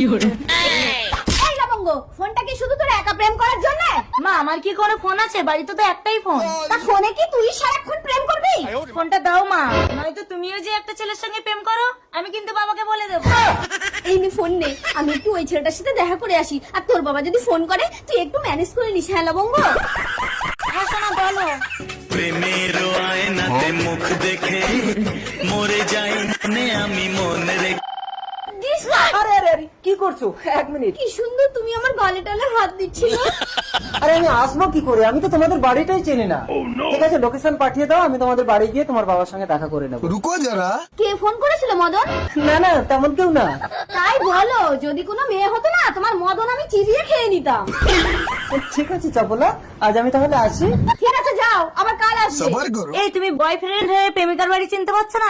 এই লবঙ্গ, ফোনটা কি শুধু তোর একা প্রেম করার জন্য? মা আমার কি কোনো ফোন আছে? বাড়িতে তো একটাই ফোন। তা ফোনে কি তুই সারাক্ষণ প্রেম করবি? ফোনটা দাও মা, নয়তো তুমিও যে একটা ছেলের সঙ্গে প্রেম করো আমি কিন্তু বাবাকে বলে দেবো। এই নে ফোন নে, আমি একটু ওই ছেলেটার সাথে দেখা করে আসি। আর তোর বাবা যদি ফোন করে তুই একটু ম্যানেজ করে নিস। হ্যাঁ লবঙ্গ? হ্যাঁ শোনা বলো। প্রেমের আয়নাতে মুখ দেখে মরে যাই মনে আমি মনে রেখে। দিস না। আরে আরে আরে কি করছো? এক মিনিট। কি সুন্দর তুমি আমার গালে টালে হাত দিচ্ছিল। আরে আমি আসবো কি করে? আমি তো তোমাদের বাড়িটাই চিনি না। ঠিক আছে, লোকেশন পাঠিয়ে দাও, আমি তোমাদের বাড়ি গিয়ে তোমার বাবার সঙ্গে দেখা করে নেবো। रुको जरा। কে ফোন করেছিল মদন? না না, তেমন কেউ না। তাই বলো, যদি কোনো মেয়ে হতো না তোমার মদন আমি চিবিয়ে খেয়ে নিতাম। ঠিক আছে চপলা, আজ আমি তাহলে আসি। ঠিক আছে যাও, আবার কাল আসবে। सबर करो। এই তুমি বয়ফ্রেন্ড হয়ে প্রেমিকার বাড়ি চিনতে পারছো না?